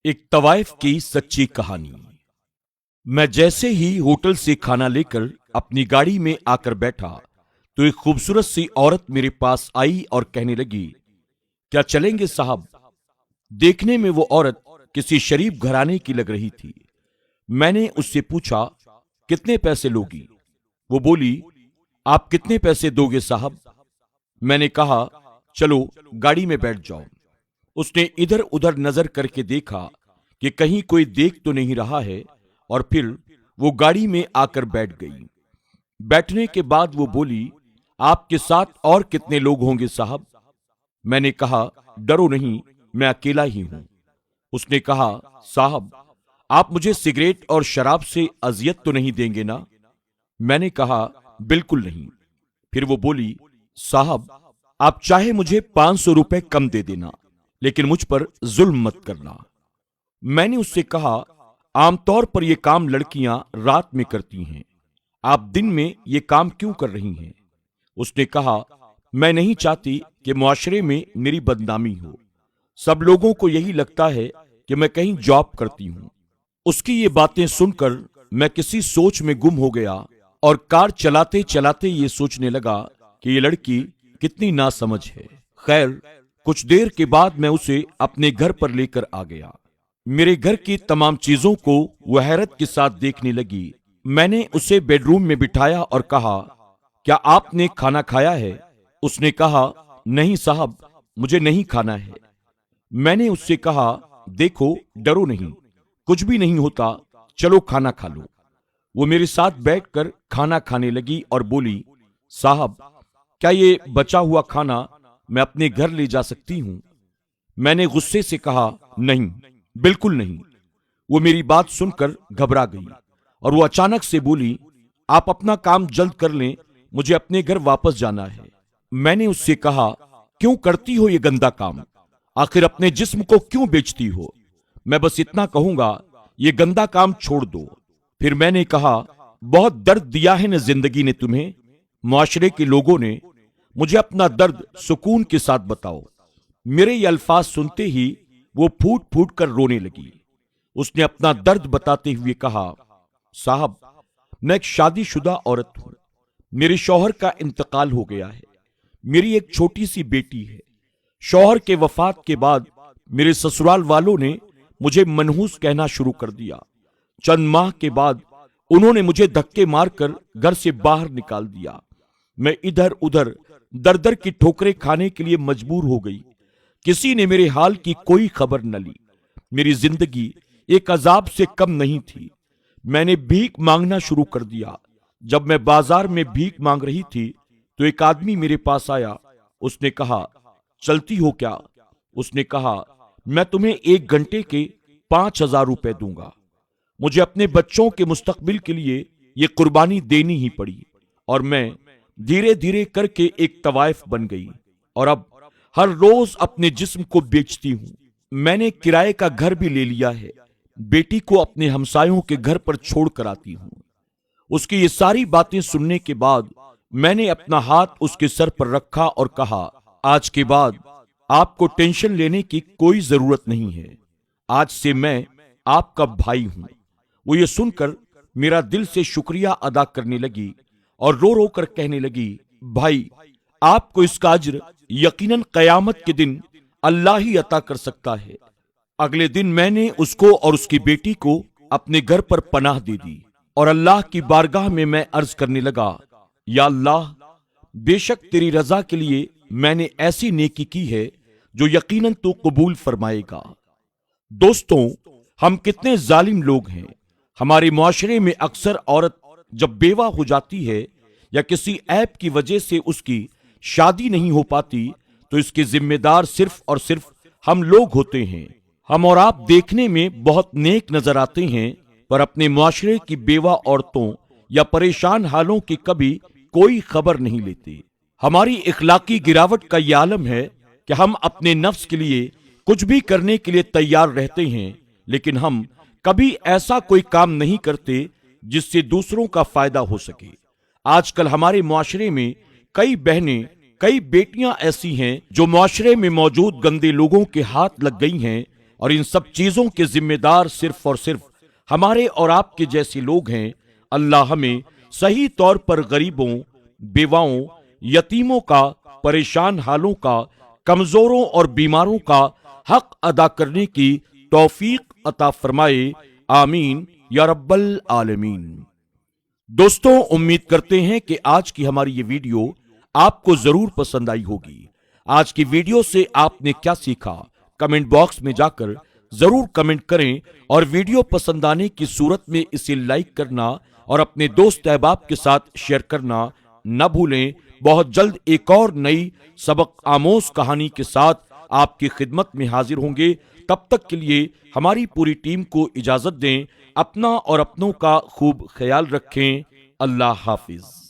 ایک طوائف کی سچی کہانی۔ میں جیسے ہی ہوٹل سے کھانا لے کر اپنی گاڑی میں آ کر بیٹھا تو ایک خوبصورت سی عورت میرے پاس آئی اور کہنے لگی، کیا چلیں گے صاحب؟ دیکھنے میں وہ عورت کسی شریف گھرانے کی لگ رہی تھی۔ میں نے اس سے پوچھا، کتنے پیسے لوگی؟ وہ بولی، آپ کتنے پیسے دو گے صاحب؟ میں نے کہا، چلو گاڑی میں بیٹھ جاؤ۔ اس نے ادھر ادھر نظر کر کے دیکھا کہ کہیں کوئی دیکھ تو نہیں رہا ہے، اور پھر وہ گاڑی میں آ کر بیٹھ گئی۔ بیٹھنے کے بعد وہ بولی، آپ کے ساتھ اور کتنے لوگ ہوں گے صاحب؟ میں نے کہا، ڈرو نہیں، میں اکیلا ہی ہوں۔ اس نے کہا، صاحب آپ مجھے سگریٹ اور شراب سے اذیت تو نہیں دیں گے نا؟ میں نے کہا، بالکل نہیں۔ پھر وہ بولی، صاحب آپ چاہے مجھے 500 روپے کم دے دینا، لیکن مجھ پر ظلم مت کرنا۔ میں نے اس سے کہا، عام طور پر یہ کام لڑکیاں رات میں کرتی ہیں، آپ دن میں یہ کام کیوں کر رہی ہیں؟ اس نے کہا، میں نہیں چاہتی کہ معاشرے میں میری بدنامی ہو۔ سب لوگوں کو یہی لگتا ہے کہ میں کہیں جاب کرتی ہوں۔ اس کی یہ باتیں سن کر میں کسی سوچ میں گم ہو گیا اور کار چلاتے چلاتے یہ سوچنے لگا کہ یہ لڑکی کتنی ناسمجھ ہے۔ خیر، کچھ دیر کے بعد میں اسے اپنے گھر پر لے کر آ گیا۔ میرے گھر کی تمام چیزوں کو وہ حیرت کے ساتھ دیکھنے لگی۔ میں نے اسے بیڈ روم میں بٹھایا اور کہا، کیا آپ نے کھانا کھایا ہے؟ اس نے کہا، نہیں صاحب، مجھے نہیں کھانا ہے۔ میں نے اس سے کہا، دیکھو ڈرو نہیں، کچھ بھی نہیں ہوتا، چلو کھانا کھا لو۔ وہ میرے ساتھ بیٹھ کر کھانا کھانے لگی اور بولی، صاحب کیا یہ بچا ہوا کھانا میں اپنے گھر لے جا سکتی ہوں؟ میں نے غصے سے کہا، نہیں، بالکل نہیں۔ وہ میری بات سن کر گھبرا گئی اور وہ اچانک سے بولی، آپ اپنا کام جلد کر لیں، مجھے اپنے گھر واپس جانا ہے۔ میں نے اس سے کہا، کیوں کرتی ہو یہ گندا کام؟ آخر اپنے جسم کو کیوں بیچتی ہو؟ میں بس اتنا کہوں گا، یہ گندا کام چھوڑ دو۔ پھر میں نے کہا، بہت درد دیا ہے نا زندگی نے تمہیں، معاشرے کے لوگوں نے، مجھے اپنا درد سکون کے ساتھ بتاؤ۔ میرے یہ الفاظ سنتے ہی وہ پھوٹ پھوٹ کر رونے لگی۔ اس نے اپنا درد بتاتے ہوئے کہا، صاحب میں ایک شادی شدہ عورت ہوں، میرے شوہر کا انتقال ہو گیا ہے، میری ایک چھوٹی سی بیٹی ہے۔ شوہر کے وفات کے بعد میرے سسرال والوں نے مجھے منحوس کہنا شروع کر دیا۔ چند ماہ کے بعد انہوں نے مجھے دھکے مار کر گھر سے باہر نکال دیا۔ میں ادھر ادھر در در کی ٹھوکریں کھانے کے لیے مجبور ہو گئی۔ کسی نے میرے حال کی کوئی خبر نہ لی۔ میری زندگی ایک عذاب سے کم نہیں تھی۔ میں نے بھیک مانگنا شروع کر دیا۔ جب میں بازار میں بھیک مانگ رہی تھی تو ایک آدمی میرے پاس آیا۔ اس نے کہا، چلتی ہو کیا؟ اس نے کہا، میں تمہیں 1 گھنٹے کے 5000 روپے دوں گا۔ مجھے اپنے بچوں کے مستقبل کے لیے یہ قربانی دینی ہی پڑی، اور میں دھیرے دھیرے کر کے ایک طوائف بن گئی، اور اب ہر روز اپنے جسم کو بیچتی ہوں۔ میں نے کرائے کا گھر بھی لے لیا ہے، بیٹی کو اپنے ہمسایوں کے گھر پر چھوڑ کر آتی ہوں۔ اس کی یہ ساری باتیں سننے کے بعد میں نے اپنا ہاتھ اس کے سر پر رکھا اور کہا، آج کے بعد آپ کو ٹینشن لینے کی کوئی ضرورت نہیں ہے، آج سے میں آپ کا بھائی ہوں۔ وہ یہ سن کر میرا دل سے شکریہ ادا کرنے لگی اور رو رو کر کہنے لگی، بھائی آپ کو اس کا اجر یقیناً قیامت کے دن اللہ ہی عطا کر سکتا ہے۔ اگلے دن میں نے اس کو اور اس کی بیٹی کو اپنے گھر پر پناہ دے دی، اور اللہ کی بارگاہ میں عرض کرنے لگا، یا اللہ، بے شک تیری رضا کے لیے میں نے ایسی نیکی کی ہے جو یقیناً تو قبول فرمائے گا۔ دوستوں، ہم کتنے ظالم لوگ ہیں۔ ہمارے معاشرے میں اکثر عورت جب بیوہ ہو جاتی ہے یا کسی عیب کی وجہ سے اس کی شادی نہیں ہو پاتی تو اس کے ذمہ دار صرف اور صرف ہم لوگ ہوتے ہیں۔ ہم اور آپ دیکھنے میں بہت نیک نظر آتے ہیں، پر اپنے معاشرے کی بیوہ عورتوں یا پریشان حالوں کی کبھی کوئی خبر نہیں لیتے۔ ہماری اخلاقی گراوٹ کا یہ عالم ہے کہ ہم اپنے نفس کے لیے کچھ بھی کرنے کے لیے تیار رہتے ہیں، لیکن ہم کبھی ایسا کوئی کام نہیں کرتے جس سے دوسروں کا فائدہ ہو سکے۔ آج کل ہمارے معاشرے میں کئی بہنیں، کئی بیٹیاں ایسی ہیں جو معاشرے میں موجود گندے لوگوں کے ہاتھ لگ گئی ہیں اور ان سب چیزوں کے ذمہ دار صرف اور صرف ہمارے اور آپ کے جیسے لوگ ہیں۔ اللہ ہمیں صحیح طور پر غریبوں، بیواؤں، یتیموں کا، پریشان حالوں کا، کمزوروں اور بیماروں کا حق ادا کرنے کی توفیق عطا فرمائے، آمین یا رب العالمین۔ دوستوں، امید کرتے ہیں کہ آج کی ہماری یہ ویڈیو آپ کو ضرور پسند آئی ہوگی۔ آج کی ویڈیو سے آپ نے کیا سیکھا؟ کمنٹ باکس میں جا کر ضرور کمنٹ کریں، اور ویڈیو پسند آنے کی صورت میں اسے لائک کرنا اور اپنے دوست احباب کے ساتھ شیئر کرنا نہ بھولیں۔ بہت جلد ایک اور نئی سبق آموز کہانی کے ساتھ آپ کی خدمت میں حاضر ہوں گے۔ تب تک کے لیے ہماری پوری ٹیم کو اجازت دیں۔ اپنا اور اپنوں کا خوب خیال رکھیں۔ اللہ حافظ۔